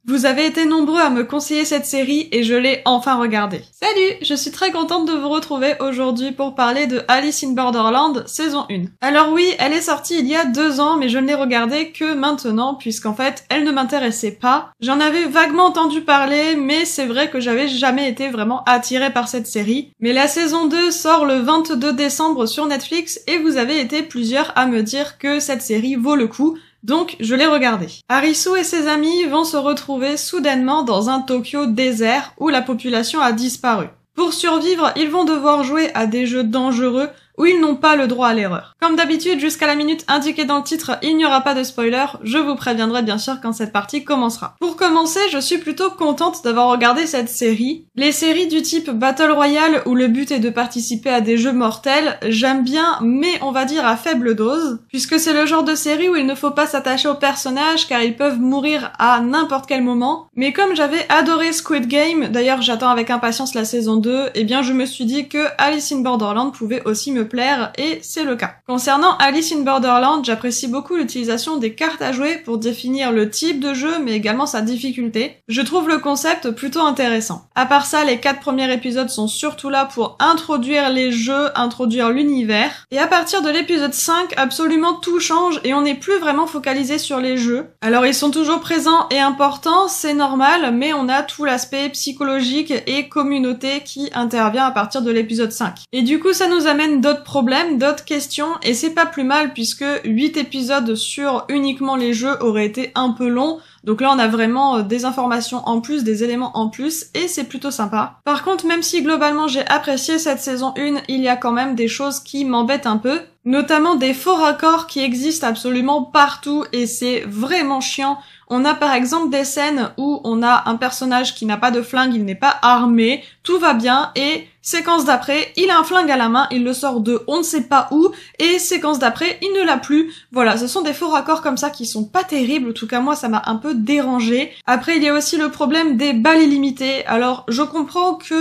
Vous avez été nombreux à me conseiller cette série et je l'ai enfin regardée. Salut, je suis très contente de vous retrouver aujourd'hui pour parler de Alice in Borderland saison 1. Alors oui, elle est sortie il y a 2 ans mais je ne l'ai regardée que maintenant puisqu'en fait elle ne m'intéressait pas. J'en avais vaguement entendu parler mais c'est vrai que j'avais jamais été vraiment attirée par cette série. Mais la saison 2 sort le 22 décembre sur Netflix et vous avez été plusieurs à me dire que cette série vaut le coup. Donc, je l'ai regardé. Arisu et ses amis vont se retrouver soudainement dans un Tokyo désert où la population a disparu. Pour survivre, ils vont devoir jouer à des jeux dangereux où ils n'ont pas le droit à l'erreur. Comme d'habitude, jusqu'à la minute indiquée dans le titre, il n'y aura pas de spoiler, je vous préviendrai bien sûr quand cette partie commencera. Pour commencer, je suis plutôt contente d'avoir regardé cette série. Les séries du type Battle Royale où le but est de participer à des jeux mortels, j'aime bien, mais on va dire à faible dose, puisque c'est le genre de série où il ne faut pas s'attacher aux personnages car ils peuvent mourir à n'importe quel moment. Mais comme j'avais adoré Squid Game, d'ailleurs j'attends avec impatience la saison 2, eh bien je me suis dit que Alice in Borderland pouvait aussi me plaire, et c'est le cas. Concernant Alice in Borderland, j'apprécie beaucoup l'utilisation des cartes à jouer pour définir le type de jeu, mais également sa difficulté. Je trouve le concept plutôt intéressant. À part ça, les 4 premiers épisodes sont surtout là pour introduire les jeux, introduire l'univers, et à partir de l'épisode 5, absolument tout change et on n'est plus vraiment focalisé sur les jeux. Alors ils sont toujours présents et importants, c'est normal, mais on a tout l'aspect psychologique et communauté qui intervient à partir de l'épisode 5. Et du coup, ça nous amène d'autres problèmes, d'autres questions, et c'est pas plus mal puisque 8 épisodes sur uniquement les jeux auraient été un peu longs, donc là on a vraiment des informations en plus, des éléments en plus, et c'est plutôt sympa. Par contre, même si globalement j'ai apprécié cette saison 1, il y a quand même des choses qui m'embêtent un peu, notamment des faux raccords qui existent absolument partout, et c'est vraiment chiant. On a par exemple des scènes où on a un personnage qui n'a pas de flingue, il n'est pas armé, tout va bien, et séquence d'après, il a un flingue à la main, il le sort de on ne sait pas où, et séquence d'après, il ne l'a plus. Voilà, ce sont des faux raccords comme ça qui sont pas terribles, en tout cas moi ça m'a un peu dérangé. Après il y a aussi le problème des balles illimitées, alors je comprends que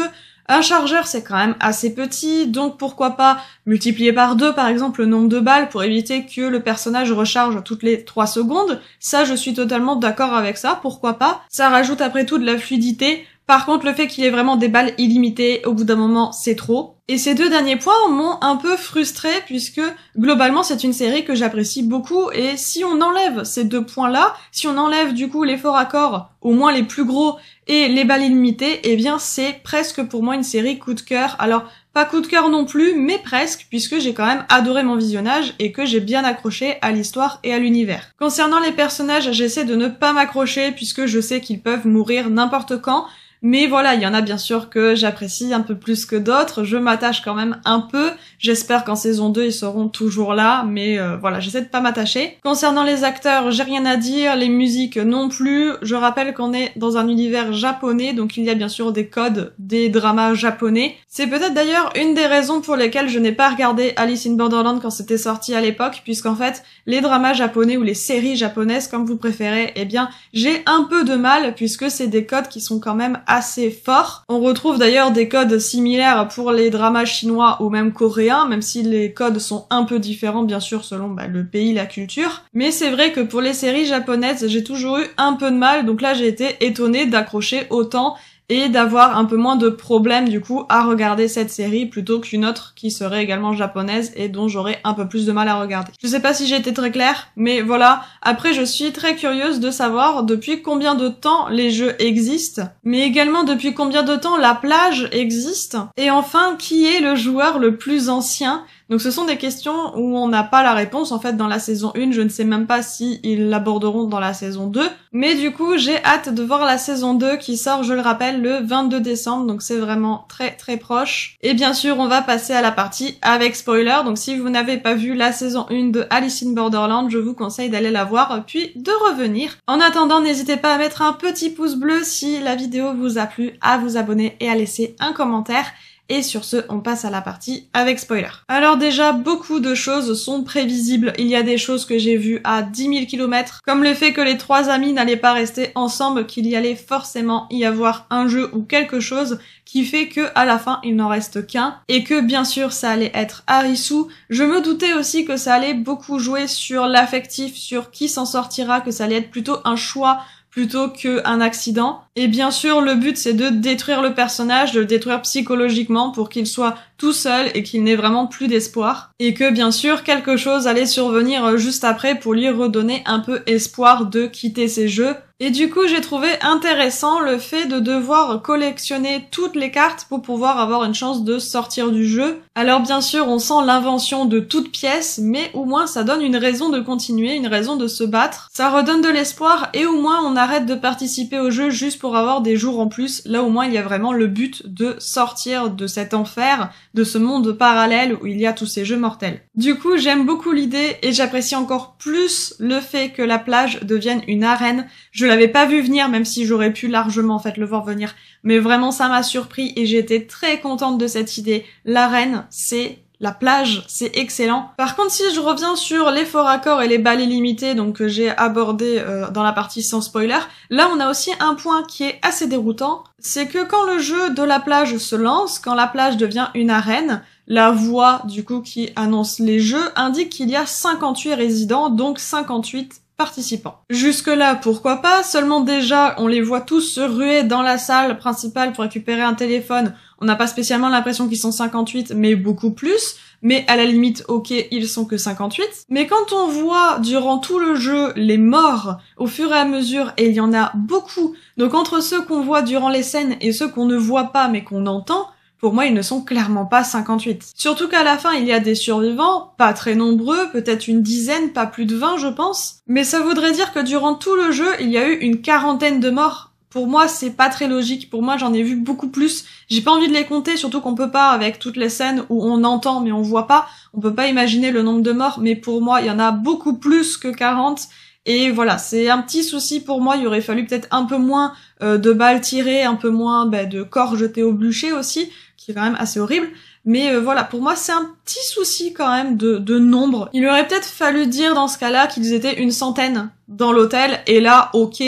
un chargeur c'est quand même assez petit, donc pourquoi pas multiplier par 2 par exemple le nombre de balles pour éviter que le personnage recharge toutes les 3 secondes. Ça je suis totalement d'accord avec ça, pourquoi pas. Ça rajoute après tout de la fluidité. Par contre, le fait qu'il y ait vraiment des balles illimitées, au bout d'un moment, c'est trop. Et ces 2 derniers points m'ont un peu frustrée puisque, globalement, c'est une série que j'apprécie beaucoup et si on enlève ces 2 points-là, si on enlève du coup les faux raccords, au moins les plus gros, et les balles illimitées, eh bien c'est presque pour moi une série coup de cœur. Alors, pas coup de cœur non plus, mais presque, puisque j'ai quand même adoré mon visionnage et que j'ai bien accroché à l'histoire et à l'univers. Concernant les personnages, j'essaie de ne pas m'accrocher puisque je sais qu'ils peuvent mourir n'importe quand. Mais voilà, il y en a bien sûr que j'apprécie un peu plus que d'autres, je m'attache quand même un peu, j'espère qu'en saison 2 ils seront toujours là, mais voilà, j'essaie de pas m'attacher. Concernant les acteurs, j'ai rien à dire, les musiques non plus, je rappelle qu'on est dans un univers japonais, donc il y a bien sûr des codes, des dramas japonais. C'est peut-être d'ailleurs une des raisons pour lesquelles je n'ai pas regardé Alice in Borderland quand c'était sorti à l'époque, puisqu'en fait, les dramas japonais ou les séries japonaises, comme vous préférez, eh bien, j'ai un peu de mal, puisque c'est des codes qui sont quand même assez fort. On retrouve d'ailleurs des codes similaires pour les dramas chinois ou même coréens, même si les codes sont un peu différents bien sûr selon le pays, la culture. Mais c'est vrai que pour les séries japonaises, j'ai toujours eu un peu de mal, donc là j'ai été étonnée d'accrocher autant et d'avoir un peu moins de problèmes du coup à regarder cette série plutôt qu'une autre qui serait également japonaise et dont j'aurais un peu plus de mal à regarder. Je sais pas si j'ai été très claire, mais voilà. Après je suis très curieuse de savoir depuis combien de temps les jeux existent, mais également depuis combien de temps la plage existe, et enfin qui est le joueur le plus ancien. Donc ce sont des questions où on n'a pas la réponse en fait dans la saison 1, je ne sais même pas si ils l'aborderont dans la saison 2, mais du coup j'ai hâte de voir la saison 2 qui sort, je le rappelle, le 22 décembre, donc c'est vraiment très très proche. Et bien sûr on va passer à la partie avec spoiler, donc si vous n'avez pas vu la saison 1 de Alice in Borderland, je vous conseille d'aller la voir puis de revenir. En attendant, n'hésitez pas à mettre un petit pouce bleu si la vidéo vous a plu, à vous abonner et à laisser un commentaire. Et sur ce, on passe à la partie avec spoiler. Alors déjà, beaucoup de choses sont prévisibles. Il y a des choses que j'ai vues à 10 000 km, comme le fait que les 3 amis n'allaient pas rester ensemble, qu'il y allait forcément y avoir un jeu ou quelque chose qui fait que à la fin il n'en reste qu'un, et que bien sûr ça allait être Arisu. Je me doutais aussi que ça allait beaucoup jouer sur l'affectif, sur qui s'en sortira, que ça allait être plutôt un choix plutôt qu'un accident. Et bien sûr, le but c'est de détruire le personnage, de le détruire psychologiquement pour qu'il soit tout seul et qu'il n'ait vraiment plus d'espoir. Et que bien sûr, quelque chose allait survenir juste après pour lui redonner un peu espoir de quitter ces jeux. Et du coup, j'ai trouvé intéressant le fait de devoir collectionner toutes les cartes pour pouvoir avoir une chance de sortir du jeu. Alors bien sûr, on sent l'invention de toutes pièces, mais au moins ça donne une raison de continuer, une raison de se battre. Ça redonne de l'espoir et au moins on arrête de participer au jeu juste pour avoir des jours en plus. Là au moins il y a vraiment le but de sortir de cet enfer, de ce monde parallèle où il y a tous ces jeux mortels. Du coup, j'aime beaucoup l'idée et j'apprécie encore plus le fait que la plage devienne une arène. Je l'avais pas vu venir, même si j'aurais pu largement en fait le voir venir. Mais vraiment, ça m'a surpris et j'ai été très contente de cette idée. L'arène, c'est la plage, c'est excellent. Par contre, si je reviens sur les forts accords et les balles illimitées, donc que j'ai abordé dans la partie sans spoiler, là on a aussi un point qui est assez déroutant, c'est que quand le jeu de la plage se lance, quand la plage devient une arène, la voix du coup qui annonce les jeux indique qu'il y a 58 résidents, donc 58 participants. Jusque-là, pourquoi pas, seulement déjà, on les voit tous se ruer dans la salle principale pour récupérer un téléphone. On n'a pas spécialement l'impression qu'ils sont 58, mais beaucoup plus. Mais à la limite, ok, ils sont que 58. Mais quand on voit, durant tout le jeu, les morts, au fur et à mesure, et il y en a beaucoup, donc entre ceux qu'on voit durant les scènes et ceux qu'on ne voit pas mais qu'on entend, pour moi, ils ne sont clairement pas 58. Surtout qu'à la fin, il y a des survivants, pas très nombreux, peut-être une dizaine, pas plus de 20, je pense. Mais ça voudrait dire que durant tout le jeu, il y a eu une quarantaine de morts. Pour moi, c'est pas très logique. Pour moi, j'en ai vu beaucoup plus. J'ai pas envie de les compter, surtout qu'on peut pas avec toutes les scènes où on entend mais on voit pas. On peut pas imaginer le nombre de morts, mais pour moi, il y en a beaucoup plus que 40. Et voilà, c'est un petit souci pour moi. Il aurait fallu peut-être un peu moins de balles tirées, un peu moins de corps jetés au bûcher aussi, qui est quand même assez horrible. Mais voilà, pour moi, c'est un petit souci quand même de nombre. Il aurait peut-être fallu dire dans ce cas-là qu'ils étaient une centaine dans l'hôtel, et là, ok,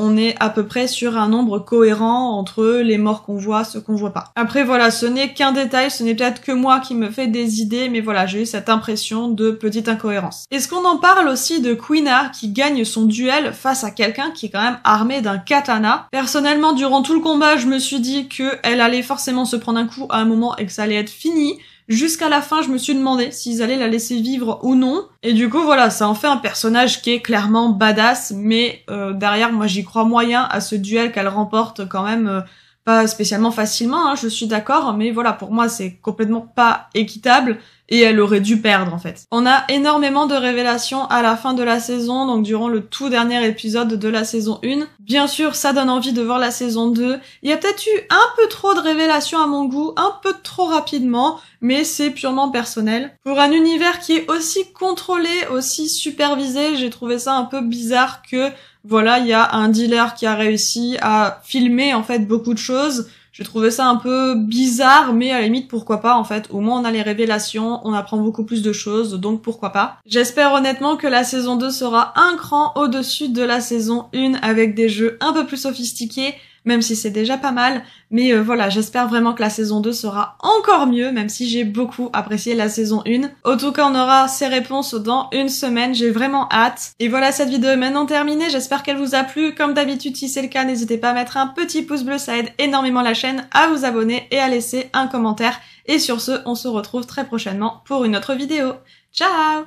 on est à peu près sur un nombre cohérent entre les morts qu'on voit, ceux qu'on voit pas. Après voilà, ce n'est qu'un détail, ce n'est peut-être que moi qui me fais des idées, mais voilà, j'ai eu cette impression de petite incohérence. Est-ce qu'on en parle aussi de Quina qui gagne son duel face à quelqu'un qui est quand même armé d'un katana? Personnellement, durant tout le combat, je me suis dit que elle allait forcément se prendre un coup à un moment et que ça allait être fini. Jusqu'à la fin, je me suis demandé s'ils allaient la laisser vivre ou non. Et du coup, voilà, ça en fait un personnage qui est clairement badass, mais derrière, moi, j'y crois moyen à ce duel qu'elle remporte quand même pas spécialement facilement, hein, je suis d'accord, mais voilà, pour moi, c'est complètement pas équitable. Et elle aurait dû perdre, en fait. On a énormément de révélations à la fin de la saison, donc durant le tout dernier épisode de la saison 1. Bien sûr, ça donne envie de voir la saison 2. Il y a peut-être eu un peu trop de révélations à mon goût, un peu trop rapidement, mais c'est purement personnel. Pour un univers qui est aussi contrôlé, aussi supervisé, j'ai trouvé ça un peu bizarre que, voilà, il y a un dealer qui a réussi à filmer, en fait, beaucoup de choses. J'ai trouvé ça un peu bizarre, mais à la limite, pourquoi pas, en fait. Au moins, on a les révélations, on apprend beaucoup plus de choses, donc pourquoi pas. J'espère honnêtement que la saison 2 sera un cran au-dessus de la saison 1, avec des jeux un peu plus sophistiqués, même si c'est déjà pas mal. Mais voilà, j'espère vraiment que la saison 2 sera encore mieux, même si j'ai beaucoup apprécié la saison 1. En tout cas, on aura ces réponses dans une semaine, j'ai vraiment hâte. Et voilà, cette vidéo est maintenant terminée, j'espère qu'elle vous a plu. Comme d'habitude, si c'est le cas, n'hésitez pas à mettre un petit pouce bleu, ça aide énormément la chaîne, à vous abonner et à laisser un commentaire. Et sur ce, on se retrouve très prochainement pour une autre vidéo. Ciao!